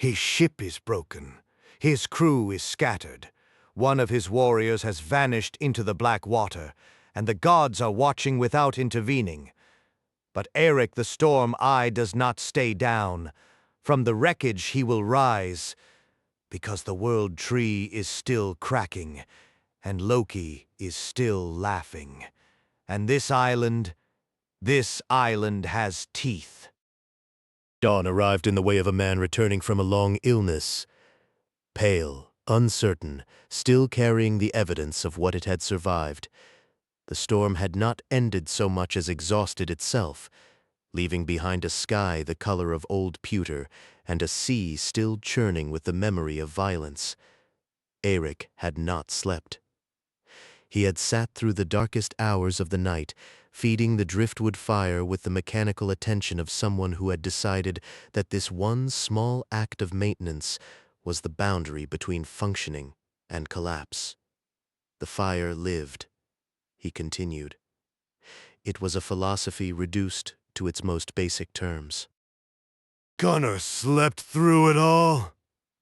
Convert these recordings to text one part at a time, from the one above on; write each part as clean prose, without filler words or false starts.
His ship is broken. His crew is scattered. One of his warriors has vanished into the black water, and the gods are watching without intervening. But Eirik the Storm Eye does not stay down. From the wreckage he will rise, because the world tree is still cracking, and Loki is still laughing. And this island has teeth. Dawn arrived in the way of a man returning from a long illness. Pale, uncertain, still carrying the evidence of what it had survived. The storm had not ended so much as exhausted itself, leaving behind a sky the color of old pewter and a sea still churning with the memory of violence. Eirik had not slept. He had sat through the darkest hours of the night, feeding the driftwood fire with the mechanical attention of someone who had decided that this one small act of maintenance was the boundary between functioning and collapse. The fire lived. He continued. It was a philosophy reduced to its most basic terms. Gunnar slept through it all.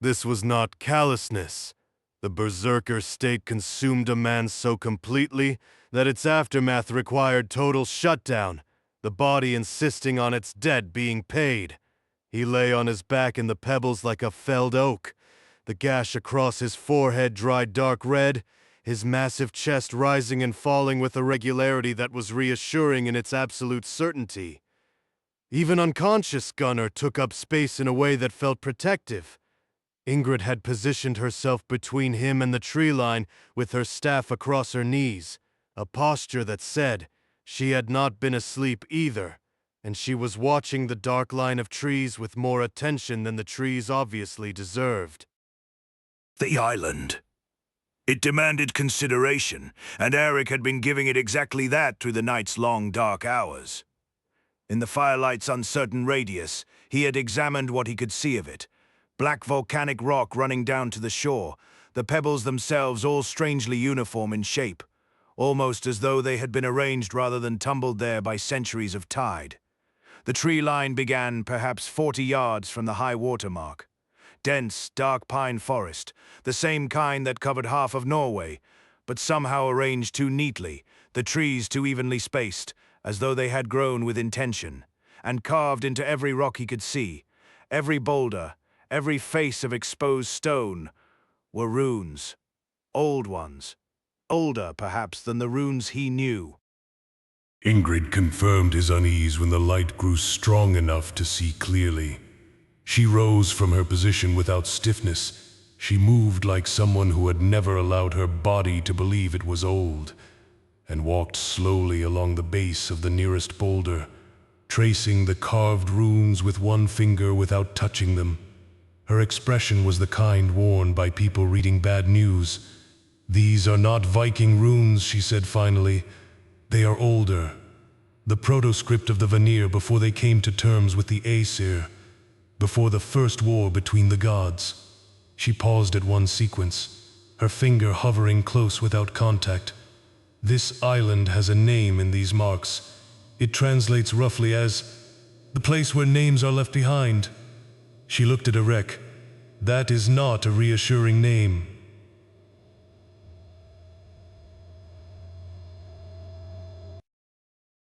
This was not callousness. The berserker state consumed a man so completely that its aftermath required total shutdown, the body insisting on its debt being paid. He lay on his back in the pebbles like a felled oak, the gash across his forehead dried dark red, his massive chest rising and falling with a regularity that was reassuring in its absolute certainty. Even unconscious Gunnar took up space in a way that felt protective. Ingrid had positioned herself between him and the tree line with her staff across her knees, a posture that said she had not been asleep either, and she was watching the dark line of trees with more attention than the trees obviously deserved. The island. It demanded consideration, and Eirik had been giving it exactly that through the night's long dark hours. In the firelight's uncertain radius, he had examined what he could see of it. Black volcanic rock running down to the shore, the pebbles themselves all strangely uniform in shape, almost as though they had been arranged rather than tumbled there by centuries of tide. The tree line began perhaps 40 yards from the high water mark. Dense, dark pine forest, the same kind that covered half of Norway, but somehow arranged too neatly, the trees too evenly spaced, as though they had grown with intention, and carved into every rock he could see, every boulder, every face of exposed stone, were runes. Old ones. Older, perhaps, than the runes he knew. Ingrid confirmed his unease when the light grew strong enough to see clearly. She rose from her position without stiffness. She moved like someone who had never allowed her body to believe it was old, and walked slowly along the base of the nearest boulder, tracing the carved runes with one finger without touching them. Her expression was the kind worn by people reading bad news. "These are not Viking runes," she said finally. "They are older. The protoscript of the Vanir before they came to terms with the Aesir, before the first war between the gods." She paused at one sequence, her finger hovering close without contact. "This island has a name in these marks. It translates roughly as, 'the place where names are left behind.'" She looked at Eirik. "That is not a reassuring name."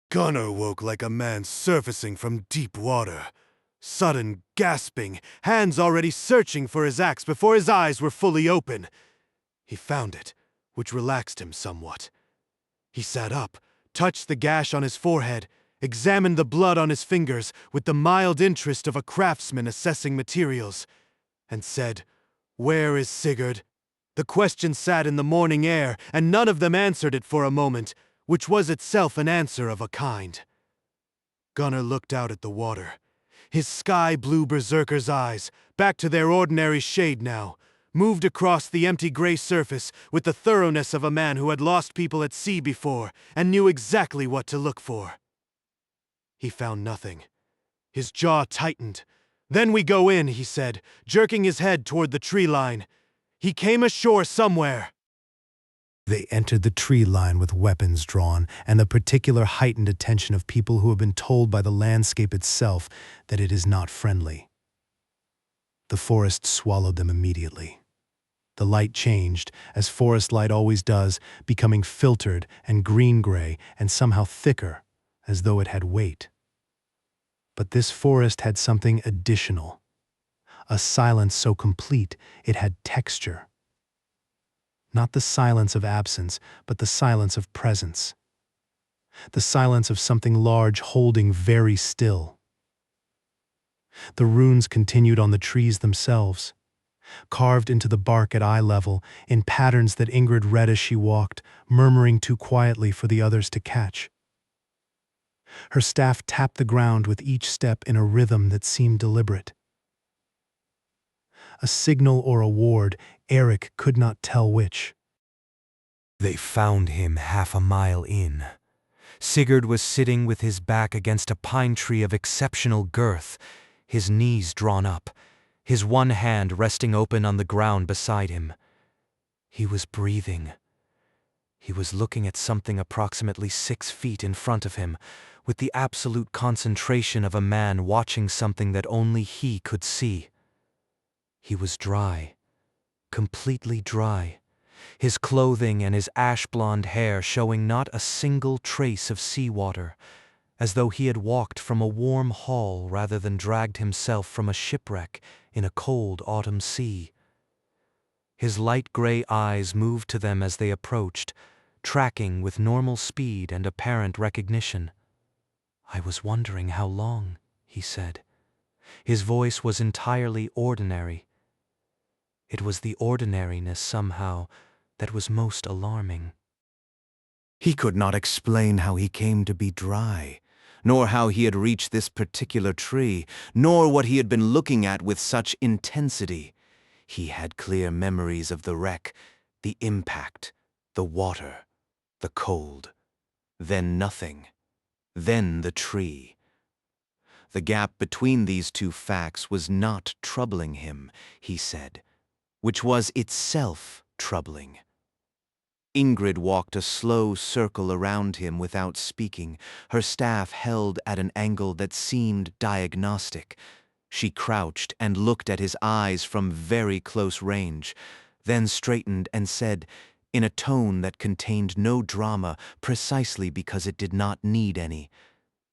Gunnar woke like a man surfacing from deep water. Sudden gasping, hands already searching for his axe before his eyes were fully open. He found it, which relaxed him somewhat. He sat up, touched the gash on his forehead, examined the blood on his fingers with the mild interest of a craftsman assessing materials, and said, "Where is Sigurd?" The question sat in the morning air, and none of them answered it for a moment, which was itself an answer of a kind. Gunnar looked out at the water. His sky-blue berserker's eyes, back to their ordinary shade now, moved across the empty gray surface with the thoroughness of a man who had lost people at sea before and knew exactly what to look for. He found nothing. His jaw tightened. "Then we go in," he said, jerking his head toward the tree line. "He came ashore somewhere." They entered the tree line with weapons drawn and the particular heightened attention of people who have been told by the landscape itself that it is not friendly. The forest swallowed them immediately. The light changed, as forest light always does, becoming filtered and green-gray and somehow thicker, as though it had weight. But this forest had something additional, a silence so complete it had texture. Not the silence of absence, but the silence of presence. The silence of something large holding very still. The runes continued on the trees themselves, carved into the bark at eye level, in patterns that Ingrid read as she walked, murmuring too quietly for the others to catch. Her staff tapped the ground with each step in a rhythm that seemed deliberate. A signal or a ward, Eirik could not tell which. They found him half a mile in. Sigurd was sitting with his back against a pine tree of exceptional girth, his knees drawn up, his one hand resting open on the ground beside him. He was breathing. He was looking at something approximately 6 feet in front of him, with the absolute concentration of a man watching something that only he could see. He was dry, completely dry, his clothing and his ash-blonde hair showing not a single trace of seawater, as though he had walked from a warm hall rather than dragged himself from a shipwreck in a cold autumn sea. His light gray eyes moved to them as they approached, tracking with normal speed and apparent recognition. "I was wondering how long," he said. His voice was entirely ordinary. It was the ordinariness, somehow, that was most alarming. He could not explain how he came to be dry, nor how he had reached this particular tree, nor what he had been looking at with such intensity. He had clear memories of the wreck, the impact, the water, the cold. Then nothing. Then the tree. The gap between these two facts was not troubling him, he said, which was itself troubling. Ingrid walked a slow circle around him without speaking, her staff held at an angle that seemed diagnostic. She crouched and looked at his eyes from very close range, then straightened and said, in a tone that contained no drama precisely because it did not need any,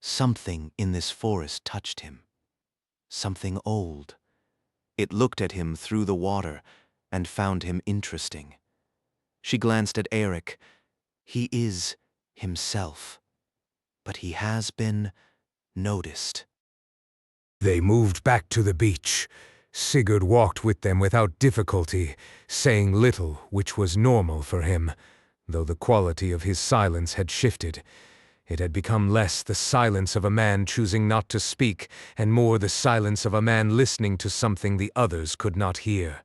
"Something in this forest touched him. Something old. It looked at him through the water and found him interesting." She glanced at Eirik. He is himself, but he has been noticed. They moved back to the beach. Sigurd walked with them without difficulty, saying little, which was normal for him, though the quality of his silence had shifted. It had become less the silence of a man choosing not to speak, and more the silence of a man listening to something the others could not hear.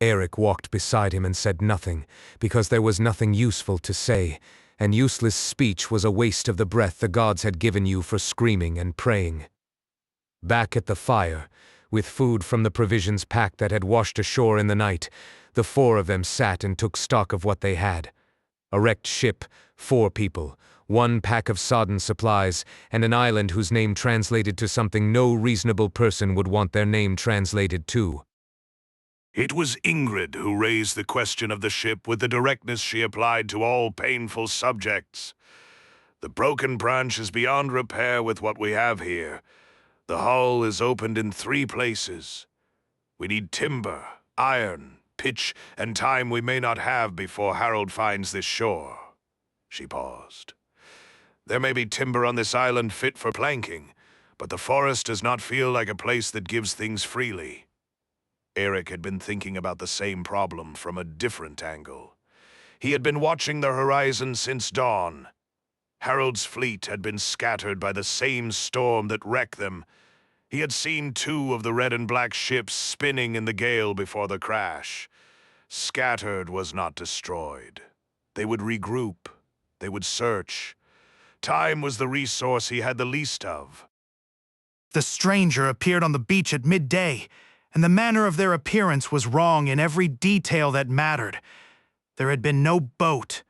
Eirik walked beside him and said nothing, because there was nothing useful to say, and useless speech was a waste of the breath the gods had given you for screaming and praying. Back at the fire, with food from the provisions pack that had washed ashore in the night, the 4 of them sat and took stock of what they had. A wrecked ship, 4 people, 1 pack of sodden supplies, and an island whose name translated to something no reasonable person would want their name translated to. It was Ingrid who raised the question of the ship with the directness she applied to all painful subjects. "The broken branch is beyond repair with what we have here. The hull is opened in 3 places. We need timber, iron, pitch, and time we may not have before Harold finds this shore." She paused. "There may be timber on this island fit for planking, but the forest does not feel like a place that gives things freely." Eirik had been thinking about the same problem from a different angle. He had been watching the horizon since dawn. Harold's fleet had been scattered by the same storm that wrecked them. He had seen 2 of the red and black ships spinning in the gale before the crash. Scattered was not destroyed. They would regroup. They would search. Time was the resource he had the least of. The stranger appeared on the beach at midday, and the manner of their appearance was wrong in every detail that mattered. There had been no boat.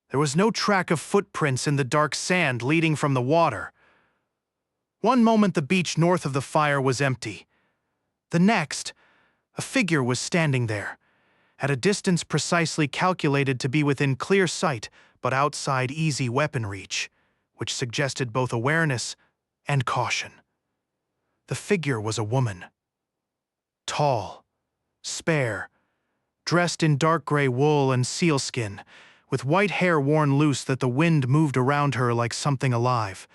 There was no track of footprints in the dark sand leading from the water. One moment the beach north of the fire was empty. The next, a figure was standing there, at a distance precisely calculated to be within clear sight, but outside easy weapon reach, which suggested both awareness and caution. The figure was a woman. Tall, spare, dressed in dark gray wool and sealskin, with white hair worn loose that the wind moved around her like something alive.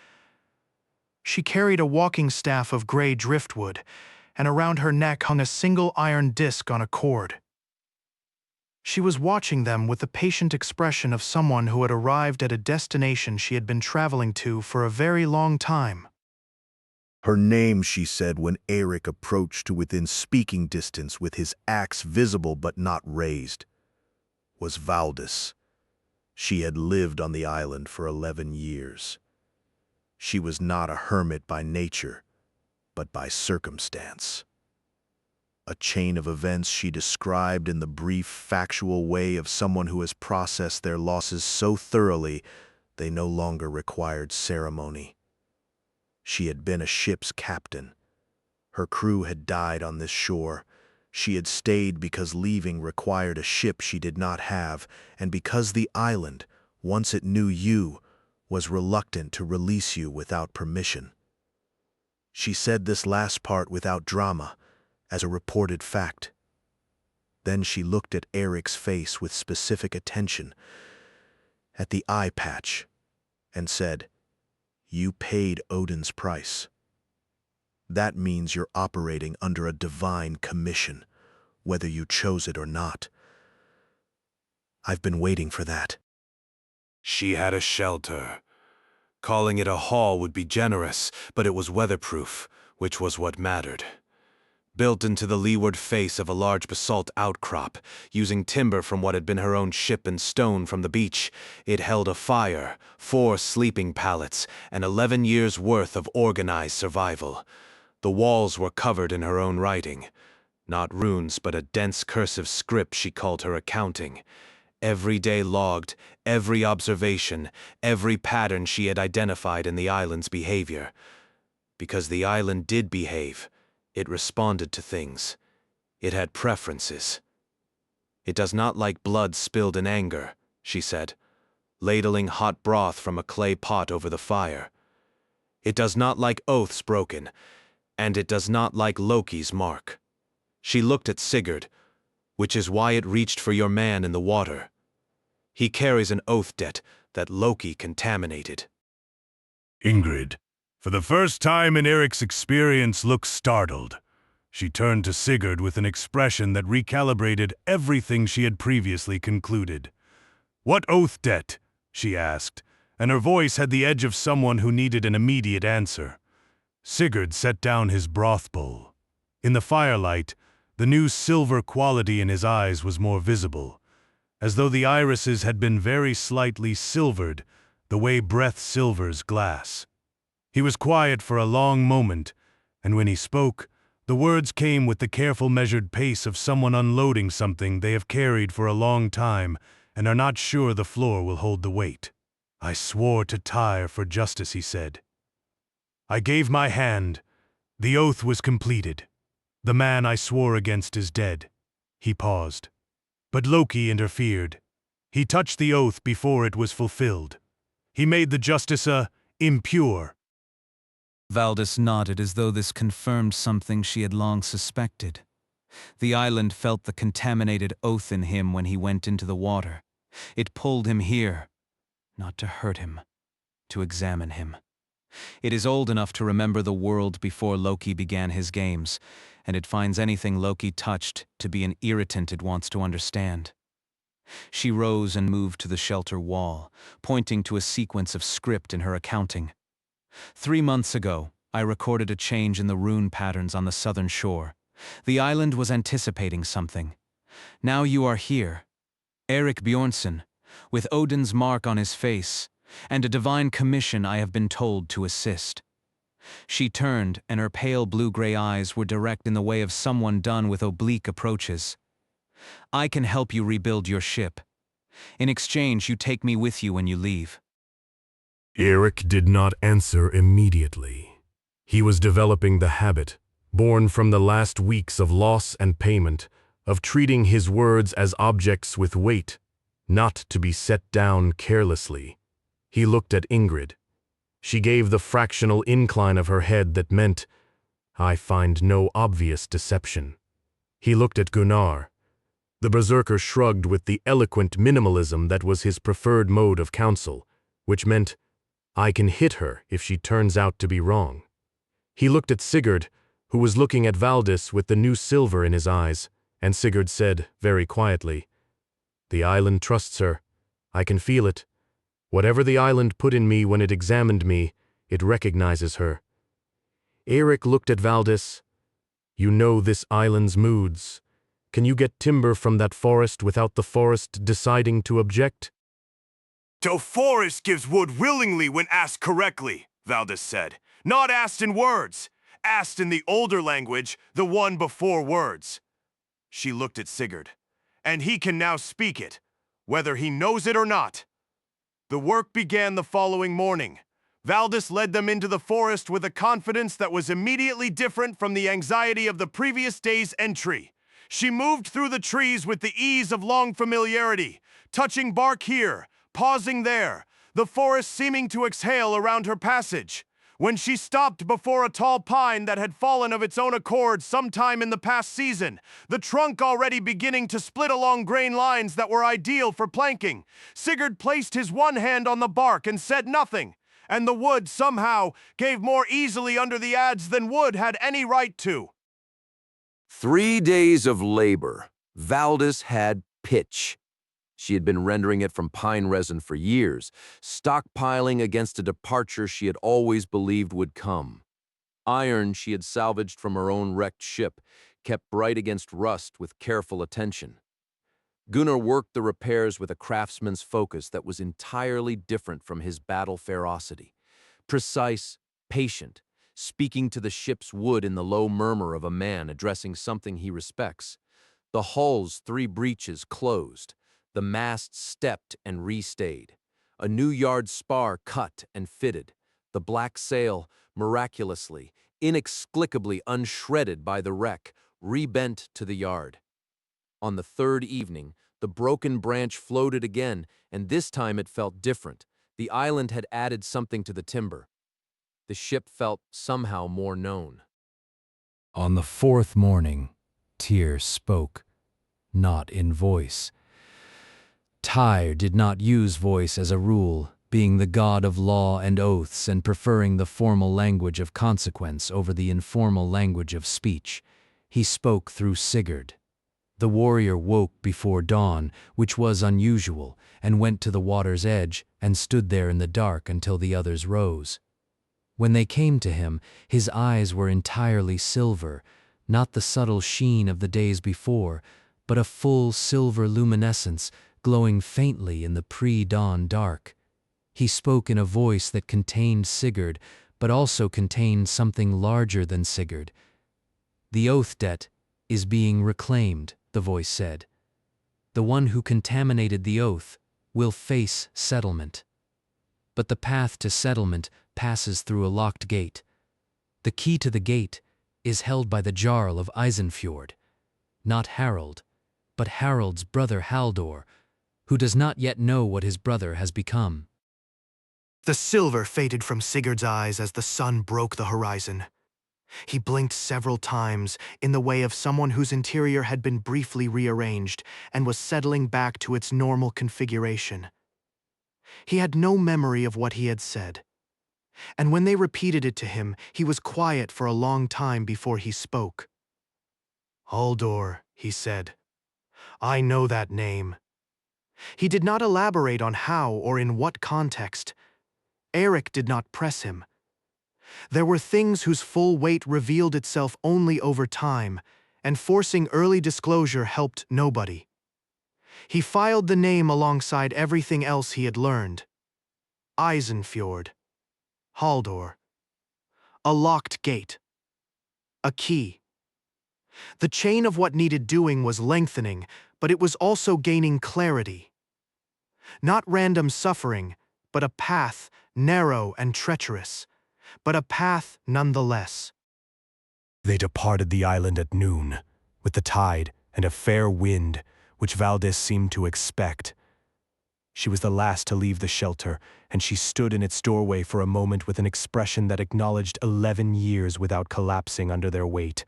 She carried a walking staff of gray driftwood, and around her neck hung a single iron disc on a cord. She was watching them with the patient expression of someone who had arrived at a destination she had been traveling to for a very long time. Her name, she said when Eirik approached to within speaking distance with his axe visible but not raised, was Valdis. She had lived on the island for 11 years. She was not a hermit by nature, but by circumstance. A chain of events she described in the brief, factual way of someone who has processed their losses so thoroughly they no longer required ceremony. She had been a ship's captain. Her crew had died on this shore. She had stayed because leaving required a ship she did not have, and because the island, once it knew you, was reluctant to release you without permission. She said this last part without drama, as a reported fact. Then she looked at Eirik's face with specific attention, at the eye patch, and said, "You paid Odin's price. That means you're operating under a divine commission, whether you chose it or not. I've been waiting for that." She had a shelter. Calling it a hall would be generous, but it was weatherproof, which was what mattered. Built into the leeward face of a large basalt outcrop, using timber from what had been her own ship and stone from the beach, it held a fire, 4 sleeping pallets, and 11 years' worth of organized survival. The walls were covered in her own writing. Not runes, but a dense cursive script she called her accounting. Every day logged, every observation, every pattern she had identified in the island's behavior. Because the island did behave, it responded to things. It had preferences. It does not like blood spilled in anger, she said, ladling hot broth from a clay pot over the fire. It does not like oaths broken, and it does not like Loki's mark. She looked at Sigurd, which is why it reached for your man in the water. He carries an oath debt that Loki contaminated. Ingrid, for the first time in Eirik's experience, looked startled. She turned to Sigurd with an expression that recalibrated everything she had previously concluded. "What oath debt?" she asked, and her voice had the edge of someone who needed an immediate answer. Sigurd set down his broth bowl. In the firelight, the new silver quality in his eyes was more visible, as though the irises had been very slightly silvered, the way breath silvers glass. He was quiet for a long moment, and when he spoke, the words came with the careful measured pace of someone unloading something they have carried for a long time and are not sure the floor will hold the weight. "I swore to Tyr for justice," he said. "I gave my hand. The oath was completed. The man I swore against is dead." He paused. But Loki interfered. He touched the oath before it was fulfilled. He made the justice impure. Valdis nodded as though this confirmed something she had long suspected. The island felt the contaminated oath in him when he went into the water. It pulled him here, not to hurt him, to examine him. It is old enough to remember the world before Loki began his games, and it finds anything Loki touched to be an irritant it wants to understand. She rose and moved to the shelter wall, pointing to a sequence of script in her accounting. 3 months ago, I recorded a change in the rune patterns on the southern shore. The island was anticipating something. Now you are here, Eirik Bjornsson, with Odin's mark on his face, and a divine commission I have been told to assist. She turned, and her pale blue-gray eyes were direct in the way of someone done with oblique approaches. I can help you rebuild your ship. In exchange, you take me with you when you leave. Eirik did not answer immediately. He was developing the habit, born from the last weeks of loss and payment, of treating his words as objects with weight, not to be set down carelessly. He looked at Ingrid. She gave the fractional incline of her head that meant, "I find no obvious deception." He looked at Gunnar. The berserker shrugged with the eloquent minimalism that was his preferred mode of counsel, which meant, "I can hit her if she turns out to be wrong." He looked at Sigurd, who was looking at Valdis with the new silver in his eyes, and Sigurd said, very quietly, "The island trusts her. I can feel it. Whatever the island put in me when it examined me, it recognizes her." Eirik looked at Valdis. "You know this island's moods. Can you get timber from that forest without the forest deciding to object?" "The forest gives wood willingly when asked correctly," Valdis said. "Not asked in words. Asked in the older language, the one before words." She looked at Sigurd. "And he can now speak it, whether he knows it or not." The work began the following morning. Valdis led them into the forest with a confidence that was immediately different from the anxiety of the previous day's entry. She moved through the trees with the ease of long familiarity, touching bark here, pausing there, the forest seeming to exhale around her passage. When she stopped before a tall pine that had fallen of its own accord sometime in the past season, the trunk already beginning to split along grain lines that were ideal for planking, Sigurd placed his one hand on the bark and said nothing, and the wood somehow gave more easily under the adze than wood had any right to. 3 days of labor. Valdis had pitch. She had been rendering it from pine resin for years, stockpiling against a departure she had always believed would come. Iron she had salvaged from her own wrecked ship, kept bright against rust with careful attention. Gunnar worked the repairs with a craftsman's focus that was entirely different from his battle ferocity. Precise, patient, speaking to the ship's wood in the low murmur of a man addressing something he respects. The hull's 3 breaches closed. The masts stepped and restayed. A new yard spar cut and fitted. The black sail, miraculously, inexplicably unshredded by the wreck, rebent to the yard. On the 3rd evening, the broken branch floated again, and this time it felt different. The island had added something to the timber. The ship felt somehow more known. On the 4th morning, Tyr spoke, not in voice. Tyr did not use voice as a rule, being the god of law and oaths and preferring the formal language of consequence over the informal language of speech. He spoke through Sigurd. The warrior woke before dawn, which was unusual, and went to the water's edge and stood there in the dark until the others rose. When they came to him, his eyes were entirely silver, not the subtle sheen of the days before, but a full silver luminescence glowing faintly in the pre-dawn dark. He spoke in a voice that contained Sigurd, but also contained something larger than Sigurd. "The oath debt is being reclaimed," the voice said. "The one who contaminated the oath will face settlement. But the path to settlement passes through a locked gate. The key to the gate is held by the Jarl of Eisenfjord, not Harald, but Harald's brother Haldor, who does not yet know what his brother has become." The silver faded from Sigurd's eyes as the sun broke the horizon. He blinked several times in the way of someone whose interior had been briefly rearranged and was settling back to its normal configuration. He had no memory of what he had said, and when they repeated it to him, he was quiet for a long time before he spoke. "Haldor," he said. "I know that name." He did not elaborate on how or in what context. Eirik did not press him. There were things whose full weight revealed itself only over time, and forcing early disclosure helped nobody. He filed the name alongside everything else he had learned. Eisenfjord. Haldor. A locked gate. A key. The chain of what needed doing was lengthening, but it was also gaining clarity. Not random suffering, but a path, narrow and treacherous, but a path nonetheless. They departed the island at noon, with the tide and a fair wind, which Valdis seemed to expect. She was the last to leave the shelter, and she stood in its doorway for a moment with an expression that acknowledged 11 years without collapsing under their weight.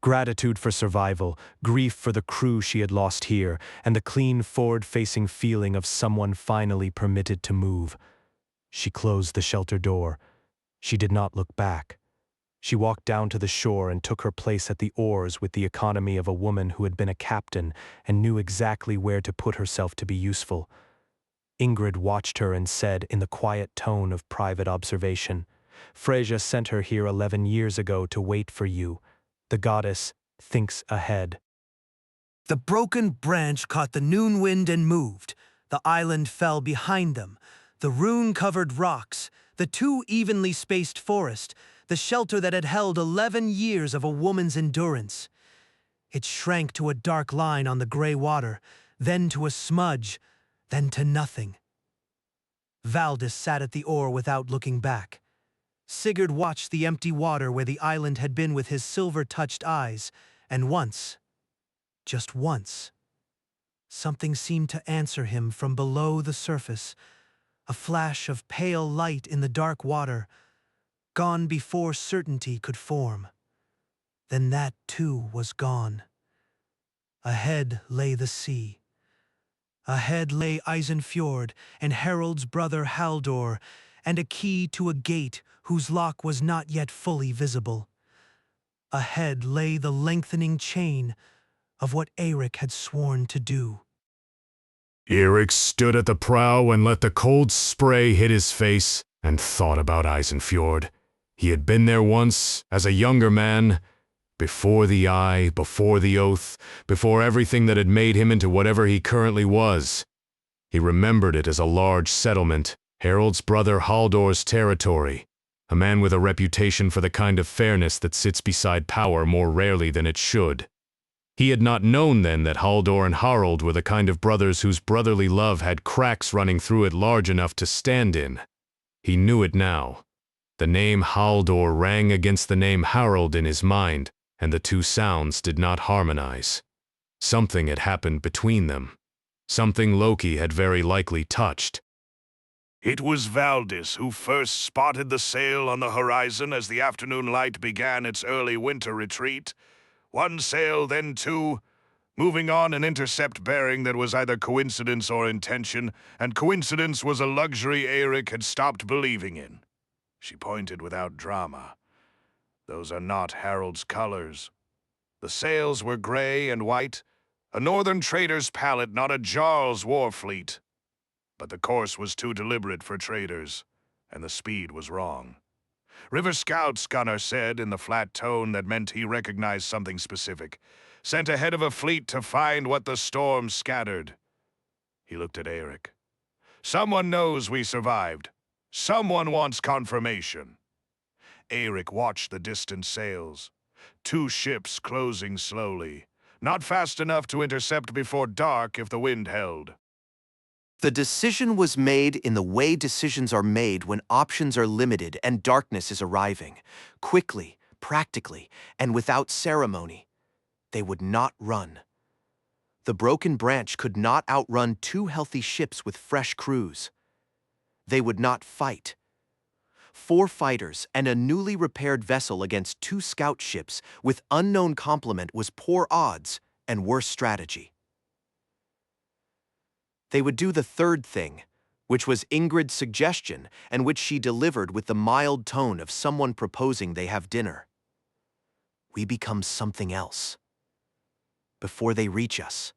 Gratitude for survival, grief for the crew she had lost here, and the clean, forward-facing feeling of someone finally permitted to move. She closed the shelter door. She did not look back. She walked down to the shore and took her place at the oars with the economy of a woman who had been a captain and knew exactly where to put herself to be useful. Ingrid watched her and said in the quiet tone of private observation, "Freyja sent her here 11 years ago to wait for you. The goddess thinks ahead." The broken branch caught the noon wind and moved. The island fell behind them. The rune-covered rocks, the too evenly spaced forest, the shelter that had held 11 years of a woman's endurance. It shrank to a dark line on the gray water, then to a smudge, then to nothing. Valdis sat at the oar without looking back. Sigurd watched the empty water where the island had been with his silver-touched eyes, and once, just once, something seemed to answer him from below the surface, a flash of pale light in the dark water, gone before certainty could form. Then that, too, was gone. Ahead lay the sea. Ahead lay Eisenfjord and Harald's brother Haldor, and a key to a gate whose lock was not yet fully visible. Ahead lay the lengthening chain of what Eirik had sworn to do. Eirik stood at the prow and let the cold spray hit his face and thought about Eisenfjord. He had been there once, as a younger man, before the eye, before the oath, before everything that had made him into whatever he currently was. He remembered it as a large settlement, Harald's brother Haldor's territory, a man with a reputation for the kind of fairness that sits beside power more rarely than it should. He had not known then that Haldor and Harald were the kind of brothers whose brotherly love had cracks running through it large enough to stand in. He knew it now. The name Haldor rang against the name Harald in his mind, and the two sounds did not harmonize. Something had happened between them. Something Loki had very likely touched. It was Valdis who first spotted the sail on the horizon as the afternoon light began its early winter retreat. One sail, then two, moving on an intercept bearing that was either coincidence or intention, and coincidence was a luxury Eirik had stopped believing in. She pointed without drama. Those are not Harald's colors. The sails were gray and white, a northern trader's palette, not a Jarl's war fleet. But the course was too deliberate for traders, and the speed was wrong. River Scout's gunner said in the flat tone that meant he recognized something specific, sent ahead of a fleet to find what the storm scattered. He looked at Eirik. Someone knows we survived. Someone wants confirmation. Eirik watched the distant sails. Two ships closing slowly, not fast enough to intercept before dark if the wind held. The decision was made in the way decisions are made when options are limited and darkness is arriving. Quickly, practically, and without ceremony. They would not run. The broken branch could not outrun two healthy ships with fresh crews. They would not fight. 4 fighters and a newly repaired vessel against 2 scout ships with unknown complement was poor odds and worse strategy. They would do the third thing, which was Ingrid's suggestion and which she delivered with the mild tone of someone proposing they have dinner. We become something else. Before they reach us.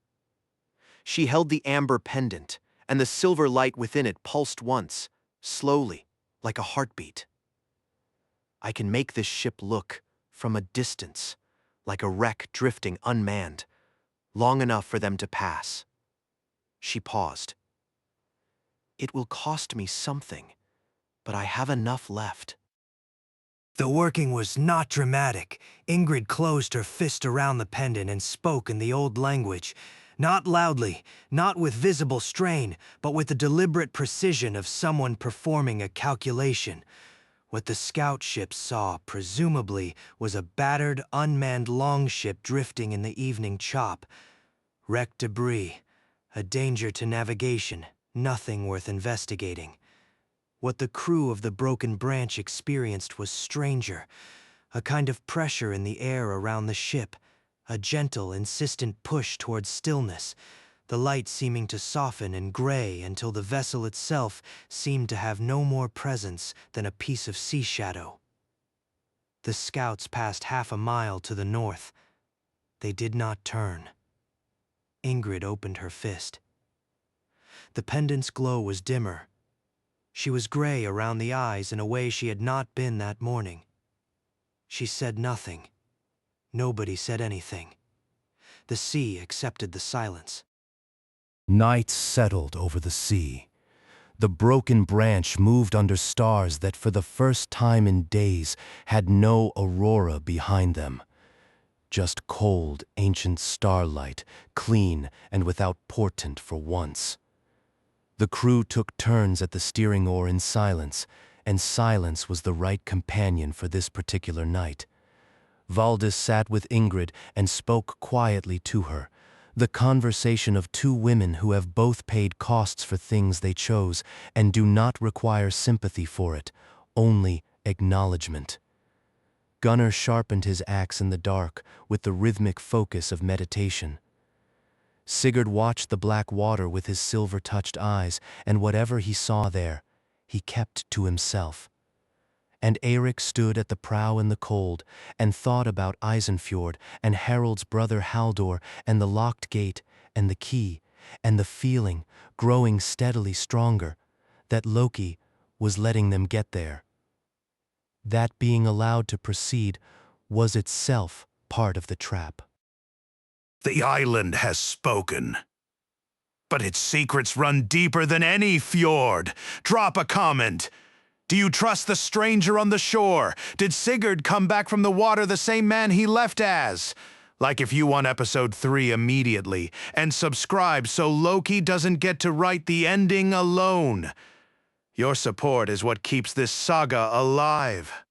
She held the amber pendant, and the silver light within it pulsed once, slowly, like a heartbeat. I can make this ship look, from a distance, like a wreck drifting unmanned, long enough for them to pass. She paused. It will cost me something, but I have enough left. The working was not dramatic. Ingrid closed her fist around the pendant and spoke in the old language. Not loudly, not with visible strain, but with the deliberate precision of someone performing a calculation. What the scout ship saw, presumably, was a battered, unmanned longship drifting in the evening chop. Wrecked debris, a danger to navigation, nothing worth investigating. What the crew of the Broken Branch experienced was stranger, a kind of pressure in the air around the ship, a gentle, insistent push towards stillness, the light seeming to soften and gray until the vessel itself seemed to have no more presence than a piece of sea shadow. The scouts passed half a mile to the north. They did not turn. Ingrid opened her fist. The pendant's glow was dimmer. She was gray around the eyes in a way she had not been that morning. She said nothing. Nobody said anything. The sea accepted the silence. Night settled over the sea. The Broken Branch moved under stars that for the first time in days had no aurora behind them. Just cold, ancient starlight, clean and without portent for once. The crew took turns at the steering oar in silence, and silence was the right companion for this particular night. Valdis sat with Ingrid and spoke quietly to her, the conversation of two women who have both paid costs for things they chose and do not require sympathy for it, only acknowledgement. Gunnar sharpened his axe in the dark with the rhythmic focus of meditation. Sigurd watched the black water with his silver-touched eyes, and whatever he saw there, he kept to himself. And Eirik stood at the prow in the cold and thought about Eisenfjord and Harald's brother Haldor and the locked gate and the key and the feeling, growing steadily stronger, that Loki was letting them get there. That being allowed to proceed was itself part of the trap. The island has spoken. But its secrets run deeper than any fjord. Drop a comment. Do you trust the stranger on the shore? Did Sigurd come back from the water the same man he left as? Like if you want episode 3 immediately, and subscribe so Loki doesn't get to write the ending alone. Your support is what keeps this saga alive.